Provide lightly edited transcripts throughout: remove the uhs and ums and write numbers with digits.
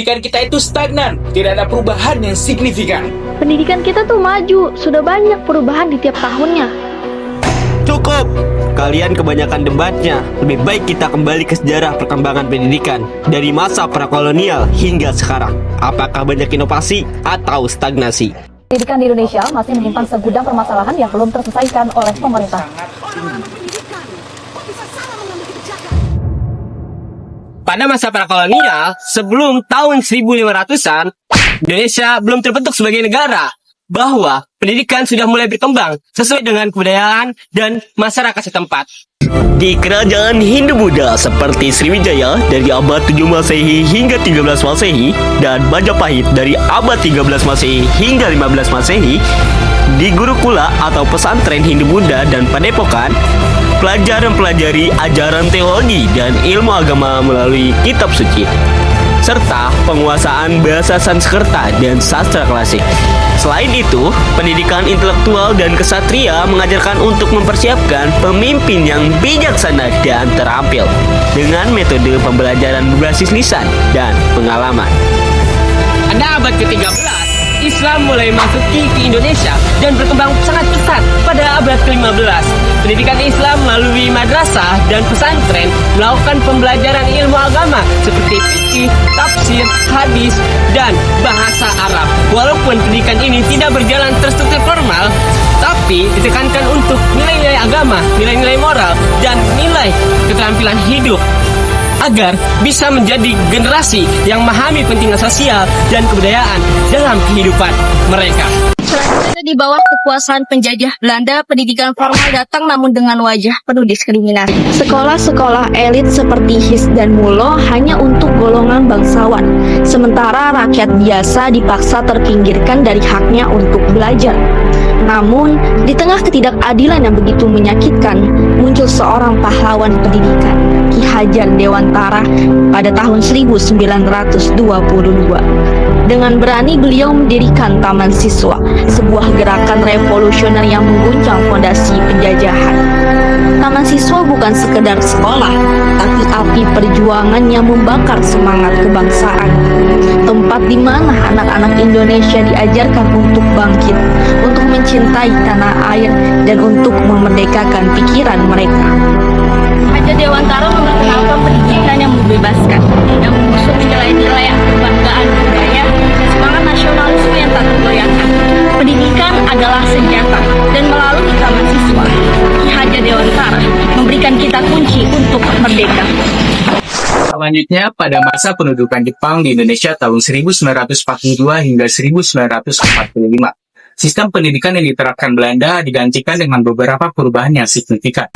pendidikan kita itu stagnan, tidak ada perubahan yang signifikan. Pendidikan kita tuh maju, sudah banyak perubahan di tiap tahunnya. Cukup! Kalian kebanyakan debatnya. Lebih baik kita kembali ke sejarah perkembangan pendidikan dari masa prakolonial hingga sekarang. Apakah banyak inovasi atau stagnasi? Pendidikan di Indonesia masih menyimpan segudang permasalahan yang belum terselesaikan oleh pemerintah. Pada masa prakolonial, sebelum tahun 1500-an, Indonesia belum terbentuk sebagai negara. Bahwa pendidikan sudah mulai berkembang sesuai dengan kebudayaan dan masyarakat setempat. Di kerajaan Hindu-Buddha seperti Sriwijaya dari abad 7 Masehi hingga 13 Masehi dan Majapahit dari abad 13 Masehi hingga 15 Masehi, di Gurukula atau pesantren Hindu-Buddha dan Padepokan, pelajar mempelajari ajaran teologi dan ilmu agama melalui kitab suci, serta penguasaan bahasa Sanskerta dan sastra klasik. Selain itu, pendidikan intelektual dan kesatria mengajarkan untuk mempersiapkan pemimpin yang bijaksana dan terampil dengan metode pembelajaran berbasis lisan dan pengalaman. Pada abad ke-13, Islam mulai masuki ke Indonesia dan berkembang sangat pesat pada abad ke-15. Pendidikan Islam melalui madrasah dan pesantren melakukan pembelajaran ilmu agama seperti fikih, tafsir, hadis, dan bahasa Arab. Walaupun pendidikan ini tidak berjalan terstruktur formal, tapi ditekankan untuk nilai-nilai agama, nilai-nilai moral, dan nilai keterampilan hidup agar bisa menjadi generasi yang memahami pentingnya sosial dan kebudayaan dalam kehidupan mereka. Selanjutnya di bawah kekuasaan penjajah Belanda, pendidikan formal datang namun dengan wajah penuh diskriminasi. Sekolah-sekolah elit seperti HIS dan MULO hanya untuk golongan bangsawan, sementara rakyat biasa dipaksa terpinggirkan dari haknya untuk belajar. Namun, di tengah ketidakadilan yang begitu menyakitkan, muncul seorang pahlawan pendidikan, Ki Hajar Dewantara pada tahun 1922. Dengan berani beliau mendirikan Taman Siswa, sebuah gerakan revolusioner yang mengguncang fondasi penjajahan. Taman Siswa bukan sekedar sekolah, tapi api perjuangan yang membakar semangat kebangsaan. Tempat di mana anak-anak Indonesia diajarkan untuk bangkit, untuk mencintai tanah air, dan untuk memerdekakan pikiran mereka. Hajar Dewantara memperkenalkan pendidikan yang membebaskan, yang mengusung nilai-nilai kebanggaan budaya, semangat nasionalisme yang tak tergoyahkan. Pendidikan adalah senjata, dan melalui Taman Siswa, Ki Hajar Dewantara memberikan kita kunci untuk merdeka. Selanjutnya, pada masa pendudukan Jepang di Indonesia tahun 1942 hingga 1945, sistem pendidikan yang diterapkan Belanda digantikan dengan beberapa perubahan yang signifikan.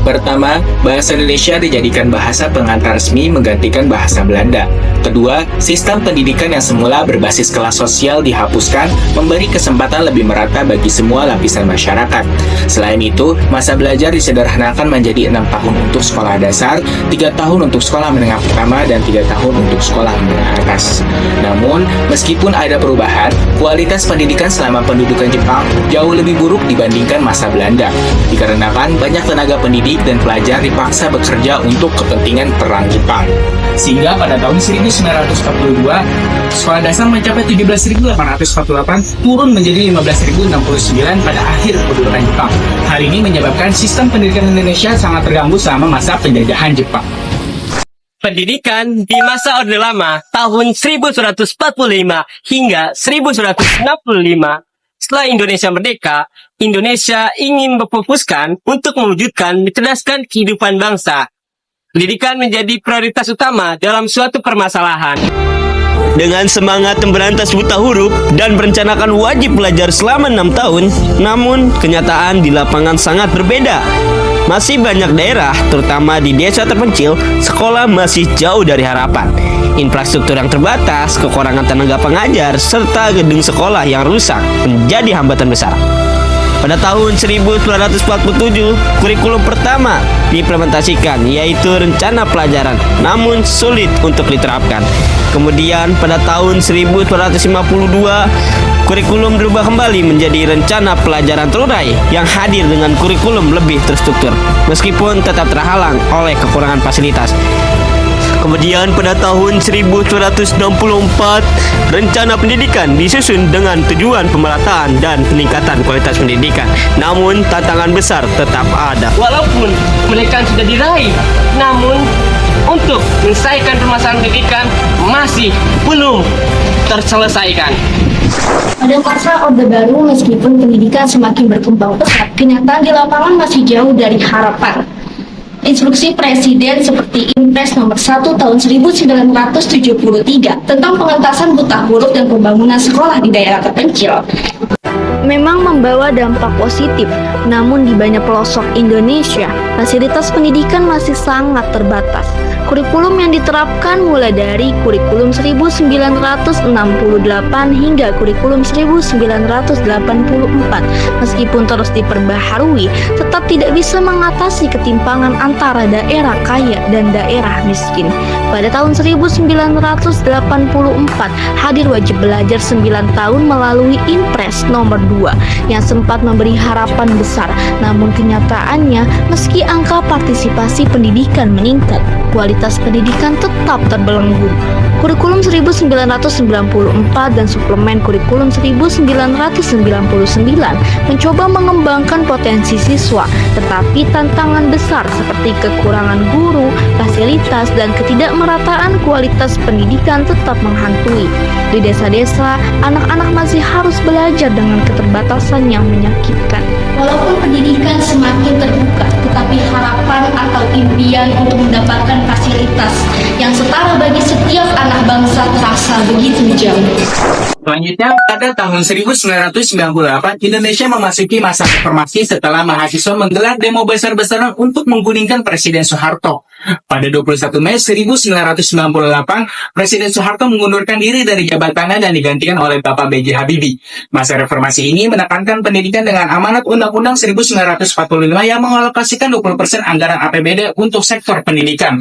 Pertama, bahasa Indonesia dijadikan bahasa pengantar resmi menggantikan bahasa Belanda. Kedua, sistem pendidikan yang semula berbasis kelas sosial dihapuskan, memberi kesempatan lebih merata bagi semua lapisan masyarakat. Selain itu, masa belajar disederhanakan menjadi 6 tahun untuk sekolah dasar, 3 tahun untuk sekolah menengah pertama, dan 3 tahun untuk sekolah menengah atas. Namun, meskipun ada perubahan, kualitas pendidikan selama pendudukan Jepang jauh lebih buruk dibandingkan masa Belanda, dikarenakan banyak tenaga pendidik dan pelajar dipaksa bekerja untuk kepentingan perang Jepang. Sehingga pada tahun 1942, sekolah dasar mencapai 17.848, turun menjadi 15.069 pada akhir pendudukan Jepang. Hal ini menyebabkan sistem pendidikan Indonesia sangat terganggu selama masa penjajahan Jepang. Pendidikan di masa Orde Lama tahun 1945 hingga 1965. Setelah Indonesia merdeka, Indonesia ingin berfokuskan untuk mewujudkan mencerdaskan kehidupan bangsa. Pendidikan menjadi prioritas utama dalam suatu permasalahan. Dengan semangat memberantas buta huruf dan merencanakan wajib belajar selama 6 tahun, namun kenyataan di lapangan sangat berbeda. Masih banyak daerah, terutama di desa terpencil, sekolah masih jauh dari harapan. Infrastruktur yang terbatas, kekurangan tenaga pengajar, serta gedung sekolah yang rusak menjadi hambatan besar. Pada tahun 1947, kurikulum pertama diimplementasikan, yaitu rencana pelajaran, namun sulit untuk diterapkan. Kemudian pada tahun 1952, kurikulum berubah kembali menjadi rencana pelajaran terurai yang hadir dengan kurikulum lebih terstruktur, meskipun tetap terhalang oleh kekurangan fasilitas. Kemudian pada tahun 1964, rencana pendidikan disusun dengan tujuan pemerataan dan peningkatan kualitas pendidikan. Namun tantangan besar tetap ada. Walaupun mereka sudah diraih, namun untuk menyelesaikan permasalahan pendidikan masih belum terselesaikan. Pada masa Orde Baru, meskipun pendidikan semakin berkembang pesat, kenyataan di lapangan masih jauh dari harapan. Instruksi Presiden seperti Impres nomor 1 tahun 1973 tentang pengentasan buta huruf dan pembangunan sekolah di daerah terpencil memang membawa dampak positif, namun di banyak pelosok Indonesia, fasilitas pendidikan masih sangat terbatas. Kurikulum yang diterapkan mulai dari kurikulum 1968 hingga kurikulum 1984, meskipun terus diperbaharui, tetap tidak bisa mengatasi ketimpangan antara daerah kaya dan daerah miskin. Pada tahun 1984, hadir wajib belajar 9 tahun melalui Impres nomor 2 yang sempat memberi harapan besar, namun kenyataannya meski angka partisipasi pendidikan meningkat, kualitas pendidikan tetap terbelenggu. Kurikulum 1994 dan suplemen kurikulum 1999 mencoba mengembangkan potensi siswa, tetapi tantangan besar seperti kekurangan guru, fasilitas, dan ketidakmerataan kualitas pendidikan tetap menghantui. Di desa-desa, anak-anak masih harus belajar dengan keterbatasan yang menyakitkan. Walaupun pendidikan semakin terbuka, tetapi harapan atau impian untuk mendapatkan fasilitas yang setara bagi setiap anak bangsa terasa begitu jauh. Selanjutnya, pada tahun 1998, Indonesia memasuki masa reformasi setelah mahasiswa menggelar demo besar-besaran untuk menggulingkan Presiden Soeharto. Pada 21 Mei 1998, Presiden Soeharto mengundurkan diri dari jabatannya dan digantikan oleh Bapak B.J. Habibie. Masa reformasi ini menekankan pendidikan dengan amanat Undang-Undang 1945 yang mengalokasikan 20% anggaran APBD untuk sektor pendidikan.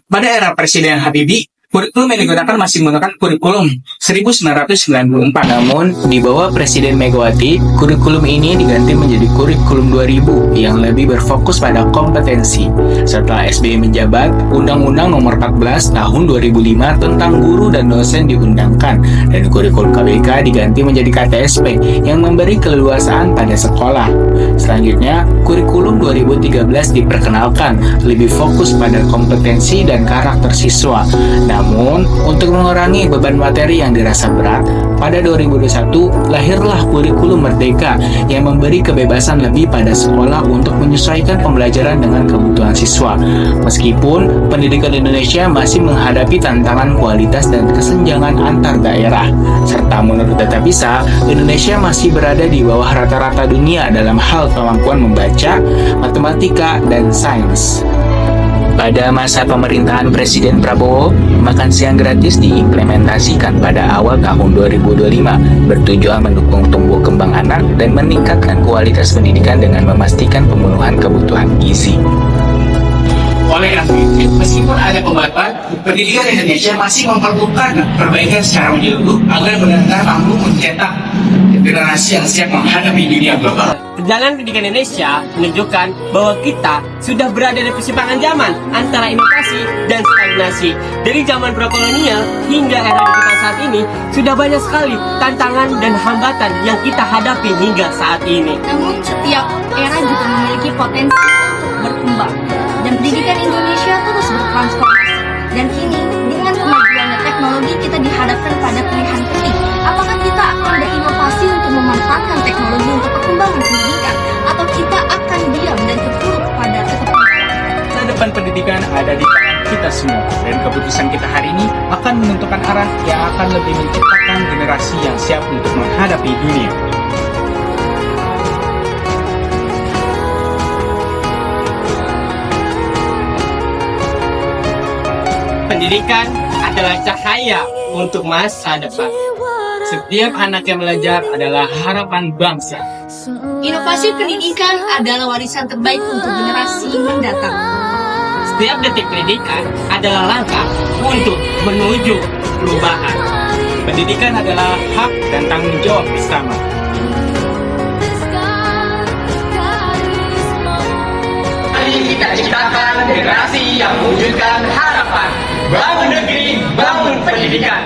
Pada era Presiden Habibie, kurikulum yang digunakan masih menggunakan kurikulum 1994. Namun, di bawah Presiden Megawati, kurikulum ini diganti menjadi kurikulum 2000 yang lebih berfokus pada kompetensi. Setelah SBY menjabat, Undang-Undang Nomor 14 Tahun 2005 tentang guru dan dosen diundangkan, dan kurikulum KBK diganti menjadi KTSP yang memberi keleluasaan pada sekolah. Selanjutnya, kurikulum 2013 diperkenalkan, lebih fokus pada kompetensi dan karakter siswa. Namun, untuk mengurangi beban materi yang dirasa berat, pada 2021 lahirlah kurikulum Merdeka yang memberi kebebasan lebih pada sekolah untuk menyesuaikan pembelajaran dengan kebutuhan siswa. Meskipun pendidikan Indonesia masih menghadapi tantangan kualitas dan kesenjangan antar daerah, serta menurut data PISA, Indonesia masih berada di bawah rata-rata dunia dalam hal kemampuan membaca, matematika, dan sains. Pada masa pemerintahan Presiden Prabowo, makan siang gratis diimplementasikan pada awal tahun 2025, bertujuan mendukung tumbuh kembang anak dan meningkatkan kualitas pendidikan dengan memastikan pemenuhan kebutuhan gizi. Oleh karena itu, meskipun ada pembatas, pendidikan Indonesia masih memperlukan perbaikan secara menyeluruh agar benar-benar mampu mencetak generasi yang siap menghadapi dunia global. Perjalanan pendidikan Indonesia menunjukkan bahwa kita sudah berada di persimpangan zaman antara inovasi dan stagnasi. Dari zaman prakolonial hingga era digital saat ini, sudah banyak sekali tantangan dan hambatan yang kita hadapi hingga saat ini. Namun setiap era juga memiliki potensi untuk berkembang, dan pendidikan Indonesia terus bertransformasi. Dan kini dengan kemajuan teknologi kita dihadapkan pada pilihan penting. Apakah kita akan berinovasi untuk memanfaatkan teknologi untuk perkembangan pendidikan, atau kita akan diam dan terpuruk pada ketertinggalan? Masa depan pendidikan ada di tangan kita semua, dan keputusan kita hari ini akan menentukan arah yang akan lebih menciptakan generasi yang siap untuk menghadapi dunia. Pendidikan adalah cahaya untuk masa depan. Setiap anak yang belajar adalah harapan bangsa. Inovasi pendidikan adalah warisan terbaik untuk generasi mendatang. Setiap detik pendidikan adalah langkah untuk menuju perubahan. Pendidikan adalah hak dan tanggung jawab bersama. Mari kita ciptakan generasi yang mewujudkan harapan. Bangun negeri, bangun pendidikan.